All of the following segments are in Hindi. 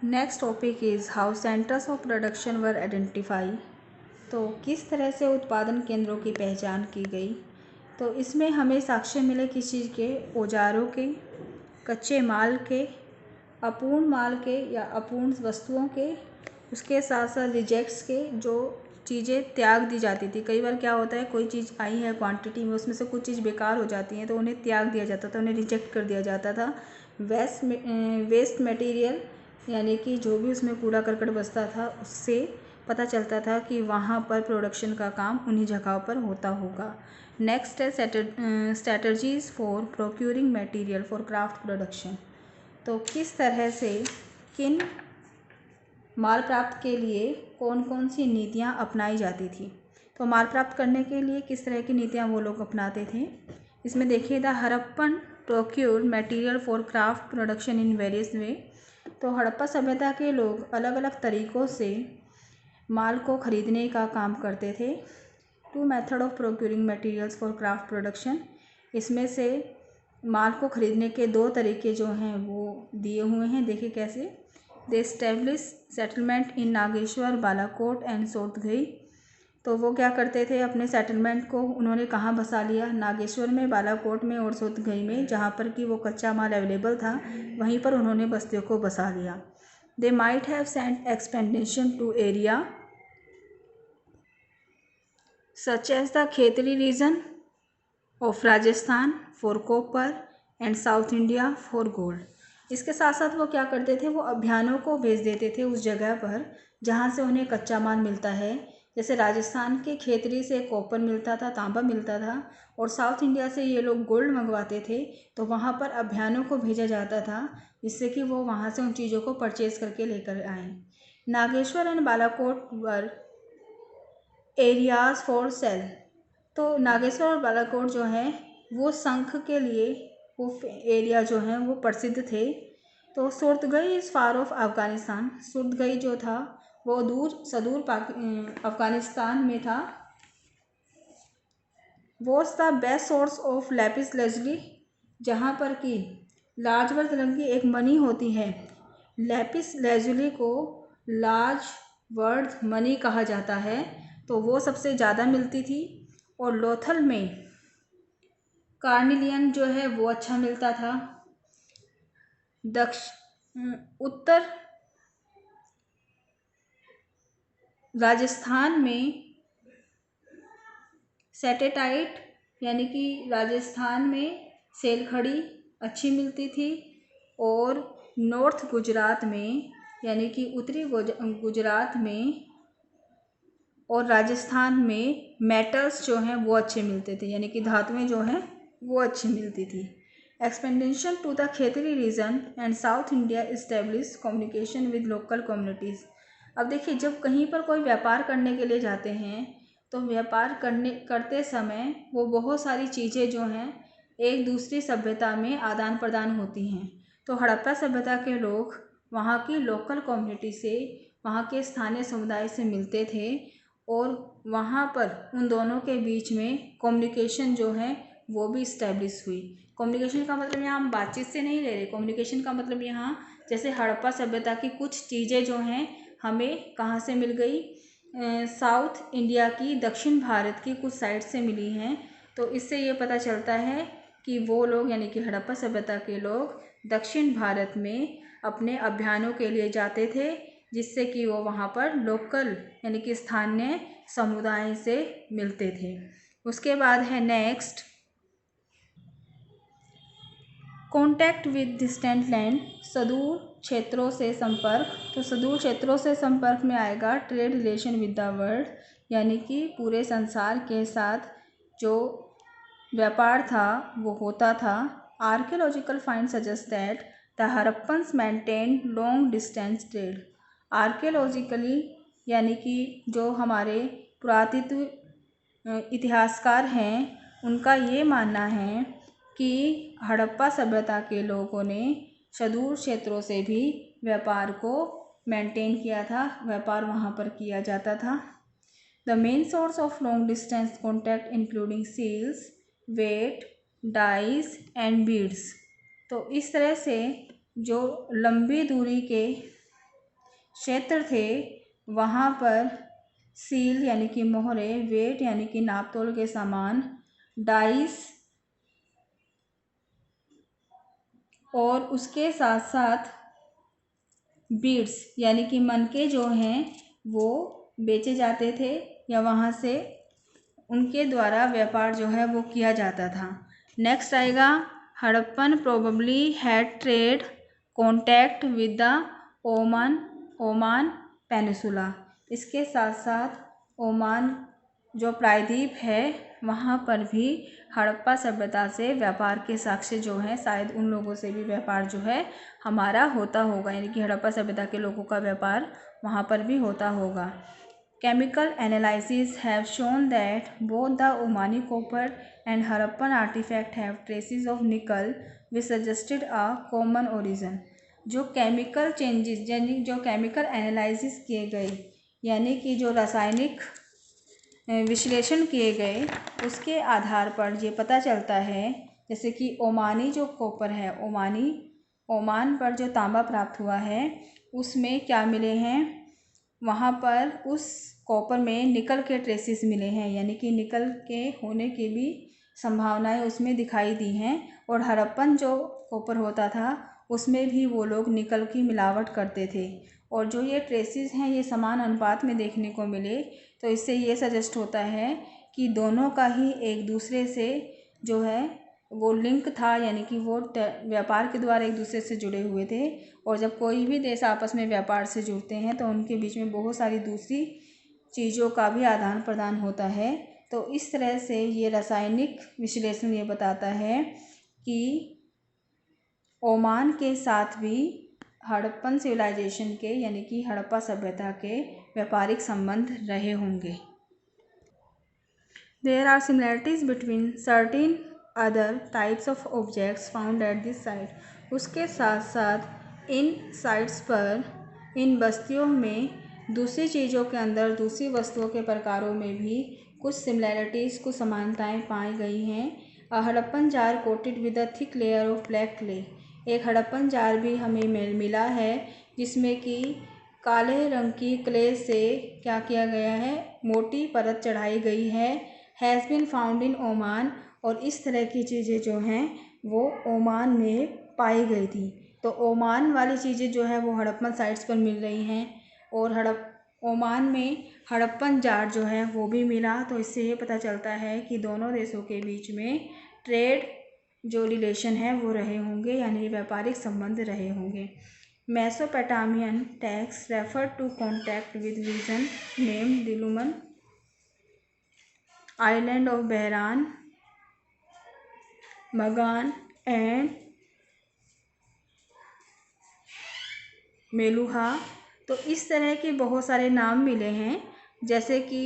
Next topic is how centres of production were identify. तो किस तरह से उत्पादन केंद्रों की पहचान की गई। तो इसमें हमें साक्ष्य मिले किस चीज़ के, औजारों के, कच्चे माल के, अपूर्ण माल के या अपूर्ण वस्तुओं के, उसके साथ साथ रिजेक्ट्स के, जो चीज़ें त्याग दी जाती थी। कई बार क्या होता है, कोई चीज़ आई है क्वांटिटी में, उसमें से कुछ चीज़ बेकार हो जाती है तो उन्हें त्याग दिया जाता था, उन्हें रिजेक्ट कर दिया जाता था। वेस्ट मटेरियल यानी कि जो भी उसमें कूड़ा करकट बचता था उससे पता चलता था कि वहाँ पर प्रोडक्शन का काम उन्हीं जगहों पर होता होगा। नेक्स्ट है strategies for procuring material for craft production. तो किस तरह से किन माल प्राप्त के लिए कौन कौन सी नीतियाँ अपनाई जाती थी। तो माल प्राप्त करने के लिए किस तरह की नीतियाँ वो लोग अपनाते थे। इसमें देखिए, the Harappan procure material for craft production in various वे। तो हड़प्पा सभ्यता के लोग अलग अलग तरीक़ों से माल को खरीदने का काम करते थे। Two method of procuring materials for craft production. इसमें से माल को खरीदने के दो तरीके जो हैं वो दिए हुए हैं। देखिए कैसे। They establish settlement in Nageshwar, Balakot and Sotgai. तो वो क्या करते थे, अपने सेटलमेंट को उन्होंने कहाँ बसा लिया, नागेश्वर में, बालाकोट में और सोतगई में, जहाँ पर कि वो कच्चा माल अवेलेबल था वहीं पर उन्होंने बस्तियों को बसा लिया। They might have sent expedition to area such as the Khetri region of Rajasthan for copper and south India for gold. इसके साथ साथ वो क्या करते थे, वो अभियानों को भेज देते थे उस जगह पर जहाँ से उन्हें कच्चा माल मिलता है। जैसे राजस्थान के खेतरी से कॉपर मिलता था, तांबा मिलता था, और साउथ इंडिया से ये लोग गोल्ड मंगवाते थे। तो वहाँ पर अभियानों को भेजा जाता था जिससे कि वो वहाँ से उन चीज़ों को परचेज़ करके लेकर आएँ। Nageshwar and Balakot were areas for shell. तो नागेश्वर और बालाकोट जो है वो शंख के लिए वो एरिया जो हैं वो प्रसिद्ध थे। तो सुरतगई इज़ फार ऑफ अफ़गानिस्तान। सुरतगई जो था वो सुदूर अफ़गानिस्तान में था। Was the best source of Lapis lazuli, जहाँ पर कि लाजवर्थ रंग की एक मणि होती है। लैपिस लेजुली को लाजवर्थ मणि कहा जाता है। तो वो सबसे ज़्यादा मिलती थी। और लोथल में कार्निलियन जो है वो अच्छा मिलता था। उत्तर राजस्थान में सेटेटाइट यानी कि राजस्थान में सेलखड़ी अच्छी मिलती थी। और नॉर्थ गुजरात में यानी कि उत्तरी गुजरात में और राजस्थान में मेटल्स जो हैं वो अच्छे मिलते थे, यानी कि धातुएं जो हैं वो अच्छी मिलती थी। Expedition to the Khetri region and south India establish communication with local communities. अब देखिए, जब कहीं पर कोई व्यापार करने के लिए जाते हैं तो व्यापार करते समय वो बहुत सारी चीज़ें जो हैं एक दूसरी सभ्यता में आदान प्रदान होती हैं। तो हड़प्पा सभ्यता के लोग वहाँ की लोकल कम्युनिटी से, वहाँ के स्थानीय समुदाय से मिलते थे और वहाँ पर उन दोनों के बीच में कम्युनिकेशन जो है वो भी इस्टेब्लिश हुई। कम्युनिकेशन का मतलब यहाँ हम बातचीत से नहीं ले रहे। कम्युनिकेशन का मतलब यहाँ जैसे हड़प्पा सभ्यता की कुछ चीज़ें जो हैं हमें कहाँ से मिल गई, साउथ इंडिया की, दक्षिण भारत की कुछ साइड से मिली हैं। तो इससे ये पता चलता है कि वो लोग यानी कि हड़प्पा सभ्यता के लोग दक्षिण भारत में अपने अभियानों के लिए जाते थे जिससे कि वो वहाँ पर लोकल यानी कि स्थानीय समुदाय से मिलते थे। उसके बाद है next contact with distant land, सुदूर क्षेत्रों से संपर्क। तो सुदूर क्षेत्रों से संपर्क में आएगा trade relation with the world, यानी कि पूरे संसार के साथ जो व्यापार था वो होता था। Archaeological find suggest that the Harappans maintain long distance trade. Archaeologically यानी कि जो हमारे पुरातत्व इतिहासकार हैं उनका ये मानना है कि हड़प्पा सभ्यता के लोगों ने सुदूर क्षेत्रों से भी व्यापार को मेंटेन किया था, व्यापार वहाँ पर किया जाता था। The main source of long distance contact including seals, weight, dice and beads. तो इस तरह से जो लंबी दूरी के क्षेत्र थे वहाँ पर सील यानी कि मोहरे, वेट यानी कि नापतोल के सामान, डाइस और उसके साथ साथ बीड्स यानी कि मनके जो हैं वो बेचे जाते थे या वहाँ से उनके द्वारा व्यापार जो है वो किया जाता था। नेक्स्ट आएगा Harappan probably had trade contact with the Oman peninsula. इसके साथ साथ ओमान जो प्रायद्वीप है वहाँ पर भी हड़प्पा सभ्यता से व्यापार के साक्ष्य जो हैं, शायद उन लोगों से भी व्यापार जो है हमारा होता होगा, यानी कि हड़प्पा सभ्यता के लोगों का व्यापार वहाँ पर भी होता होगा। Chemical analysis have shown that both the Omani copper and Harappan artifact have traces of nickel, which suggested a common origin. जो केमिकल चेंजेस यानी जो केमिकल एनालिसिस किए गए यानी कि जो रासायनिक विश्लेषण किए गए उसके आधार पर ये पता चलता है, जैसे कि ओमानी जो कॉपर है, ओमान पर जो तांबा प्राप्त हुआ है उसमें क्या मिले हैं, वहाँ पर उस कॉपर में निकल के ट्रेसेस मिले हैं, यानी कि निकल के होने की भी संभावनाएं उसमें दिखाई दी हैं। और हड़प्पन जो कॉपर होता था उसमें भी वो लोग निकल की मिलावट करते थे और जो ये ट्रेसेस हैं ये समान अनुपात में देखने को मिले, तो इससे ये सजेस्ट होता है कि दोनों का ही एक दूसरे से जो है वो लिंक था, यानी कि वो व्यापार के द्वारा एक दूसरे से जुड़े हुए थे। और जब कोई भी देश आपस में व्यापार से जुड़ते हैं तो उनके बीच में बहुत सारी दूसरी चीज़ों का भी आदान प्रदान होता है। तो इस तरह से ये रासायनिक विश्लेषण ये बताता है कि ओमान के साथ भी हड़प्पन सिविलाइजेशन के यानी कि हड़प्पा सभ्यता के व्यापारिक संबंध रहे होंगे। There are similarities between certain other types of objects found at this site. उसके साथ साथ इन साइट्स पर, इन बस्तियों में दूसरी चीज़ों के अंदर दूसरी वस्तुओं के प्रकारों में भी कुछ सिमिलैरिटीज़, कुछ समानताएं पाई गई हैं। Harappan jar coated with a thick layer of black clay. एक हड़प्पन जार भी हमें मिला है जिसमें कि काले रंग की क्ले से क्या किया गया है, मोटी परत चढ़ाई गई है। Has been found in Oman. और इस तरह की चीज़ें जो हैं वो ओमान में पाई गई थी। तो ओमान वाली चीज़ें जो है वो हड़प्पन साइट्स पर मिल रही हैं और ओमान में हड़प्पन जार जो है वो भी मिला। तो इससे ये पता चलता है कि दोनों देशों के बीच में ट्रेड जो रिलेशन है वो रहे होंगे, यानी व्यापारिक संबंध रहे होंगे। Mesopotamian text refer to contact with region name Dilmun, island of Behran, Magan and Meluhha. तो इस तरह के बहुत सारे नाम मिले हैं, जैसे कि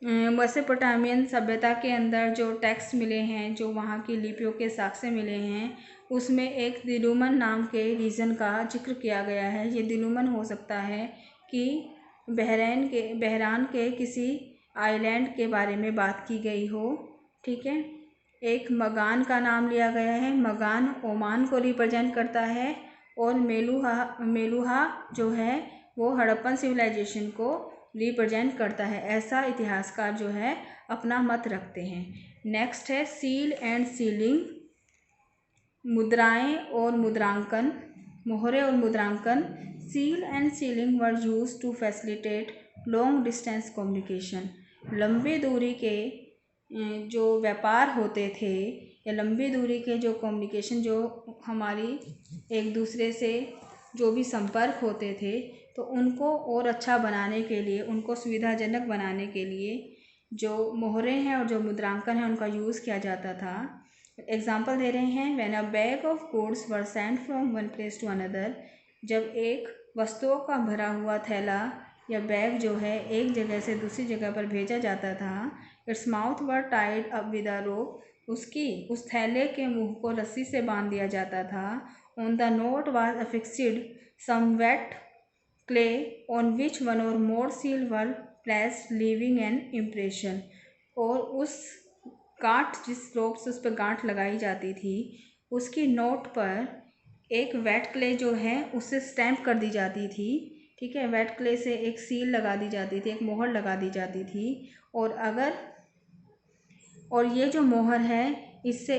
मेसोपोटामियन सभ्यता के अंदर जो टेक्स्ट मिले हैं, जो वहाँ की लिपियों के साक्ष्य मिले हैं, उसमें एक दिलुमन नाम के रीजन का जिक्र किया गया है। ये दिलुमन हो सकता है कि बहरान के किसी आइलैंड के बारे में बात की गई हो, ठीक है। एक मगान का नाम लिया गया है, मगान ओमान को रिप्रेजेंट करता है और मेलुहा जो है वो हड़प्पन सिविलाइजेशन को रिप्रेजेंट करता है, ऐसा इतिहासकार जो है अपना मत रखते हैं। नेक्स्ट है सील एंड सीलिंग, मुद्राएं और मुद्रांकन, मोहरे और मुद्रांकन। Seal and sealing were used to facilitate long distance communication. लंबी दूरी के जो व्यापार होते थे या लंबी दूरी के जो कम्युनिकेशन, जो हमारी एक दूसरे से जो भी संपर्क होते थे, तो उनको और अच्छा बनाने के लिए, उनको सुविधाजनक बनाने के लिए जो मोहरे हैं और जो मुद्रांकन है उनका यूज़ किया जाता था। एग्जाम्पल दे रहे हैं, when a bag of goods were sent from one place to another. जब एक वस्तुओं का भरा हुआ थैला या बैग जो है एक जगह से दूसरी जगह पर भेजा जाता था, its mouth were tied up with a rope. उस थैले के मुंह को रस्सी से बांध दिया जाता था। On the note was affixed some wet clay on which one or more seal were placed leaving an impression. और उस गांठ, जिस रोप से उस पर गांठ लगाई जाती थी, उसकी नोट पर एक वेट क्ले जो है उससे स्टैम्प कर दी जाती थी, ठीक है। वेट क्ले से एक सील लगा दी जाती थी, एक मोहर लगा दी जाती थी। और ये जो मोहर है इससे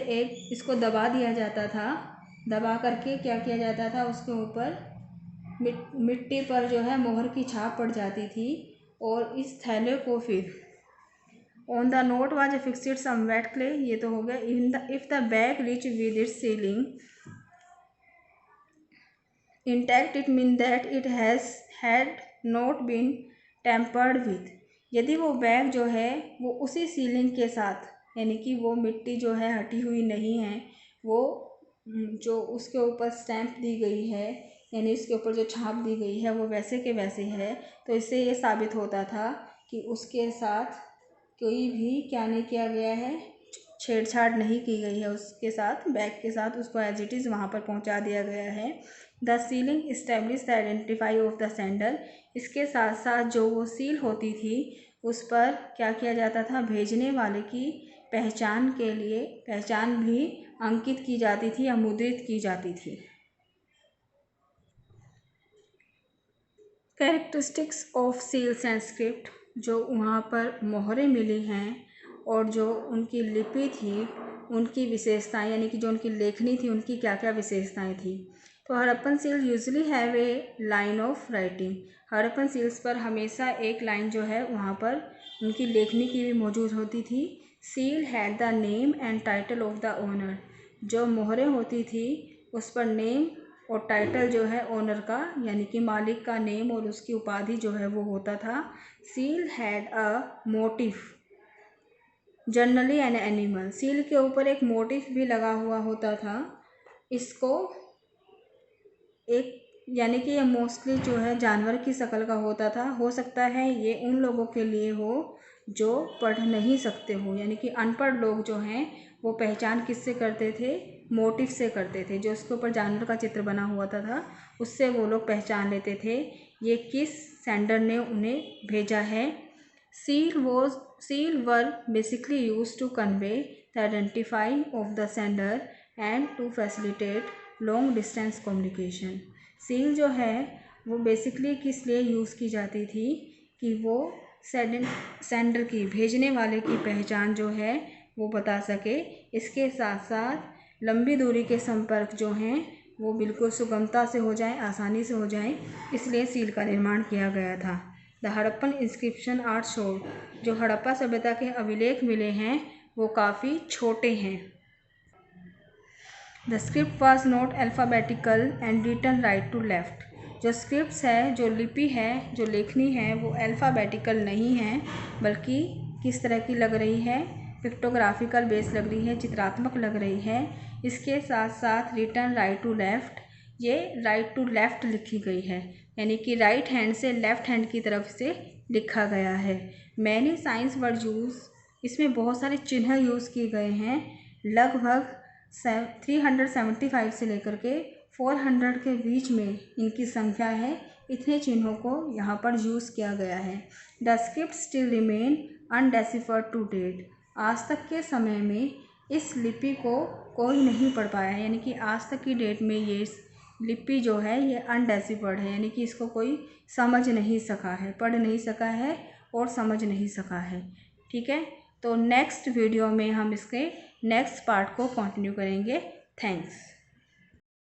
इसको दबा दिया जाता था। दबा करके क्या किया जाता था, उसके ऊपर मिट्टी पर जो है मोहर की छाप पड़ जाती थी। और इस थैले को फिर on the note was fixed some wet clay, ये तो हो गया। If the bag reach with its sealing intact it mean that it had not been tampered with. यदि वो बैग जो है वो उसी सीलिंग के साथ, यानी कि वो मिट्टी जो है हटी हुई नहीं है, वो जो उसके ऊपर स्टैंप दी गई है, यानी उसके ऊपर जो छाप दी गई है वो वैसे के वैसे है, तो इससे ये साबित होता था कि उसके साथ कोई भी क्या नहीं किया गया है, छेड़छाड़ नहीं की गई है उसके साथ, बैग के साथ उसको एज इट इज़ वहाँ पर पहुँचा दिया गया है। The ceiling establish the identify of the sender. इसके साथ साथ जो वो सील होती थी उस पर क्या किया जाता था, भेजने वाले की पहचान के लिए पहचान भी अंकित की जाती थी या मुद्रित की जाती थी। Characteristics of seals and script, जो वहाँ पर मोहरें मिली हैं और जो उनकी लिपि थी उनकी विशेषताएं, यानी कि जो उनकी लेखनी थी उनकी क्या क्या विशेषताएं थी। तो Harappan seal usually have a line of writing. Harappan seals पर हमेशा एक लाइन जो है वहाँ पर उनकी लेखनी की भी मौजूद होती थी। Seal had the name and title of the owner. जो मोहरें होती थी उस पर नेम और टाइटल जो है ओनर का, यानी कि मालिक का नेम और उसकी उपाधि जो है वो होता था। Seal had a motive generally an animal. Seal के ऊपर एक मोटिव भी लगा हुआ होता था। इसको एक, यानी कि ये मोस्टली जो है जानवर की शक्ल का होता था। हो सकता है ये उन लोगों के लिए हो जो पढ़ नहीं सकते हो, यानी कि अनपढ़ लोग जो हैं वो पहचान किससे करते थे, मोटिव से करते थे। जो उसके ऊपर जानवर का चित्र बना हुआ था उससे वो लोग पहचान लेते थे ये किस सेंडर ने उन्हें भेजा है। Seal were basically used to convey the identifying of the sender and to facilitate long distance communication. Seal जो है वो बेसिकली किस लिए यूज़ की जाती थी कि वो सेंडर की, भेजने वाले की पहचान जो है वो बता सके। इसके साथ साथ लंबी दूरी के संपर्क जो हैं वो बिल्कुल सुगमता से हो जाए, आसानी से हो जाए, इसलिए सील का निर्माण किया गया था। The Harappan inscription are short. जो हड़प्पा सभ्यता के अभिलेख मिले हैं वो काफ़ी छोटे हैं। The script was not alphabetical and written right to left. जो स्क्रिप्ट्स है, जो लिपि है, जो लेखनी है वो अल्फ़ाबेटिकल नहीं है, बल्कि किस तरह की लग रही है, पिक्टोग्राफिकल बेस लग रही है, चित्रात्मक लग रही है। इसके साथ साथ रिटन राइट टू लेफ्ट, ये राइट टू लेफ्ट लिखी गई है, यानी कि राइट हैंड से लेफ्ट हैंड की तरफ से लिखा गया है। मैनी साइंस वर्ड यूज़, इसमें बहुत सारे चिन्ह यूज़ किए गए हैं। लगभग 375 से लेकर के 400 के बीच में इनकी संख्या है। इतने चिन्हों को यहाँ पर यूज़ किया गया है। The script still remain undeciphered to date. आज तक के समय में इस लिपि को कोई नहीं पढ़ पाया है, यानी कि आज तक की डेट में ये लिपि जो है ये अनडेसिफर्ड है, यानी कि इसको कोई समझ नहीं सका है, पढ़ नहीं सका है और समझ नहीं सका है। ठीक है, तो नेक्स्ट वीडियो में हम इसके नेक्स्ट पार्ट को कंटिन्यू करेंगे। थैंक्स।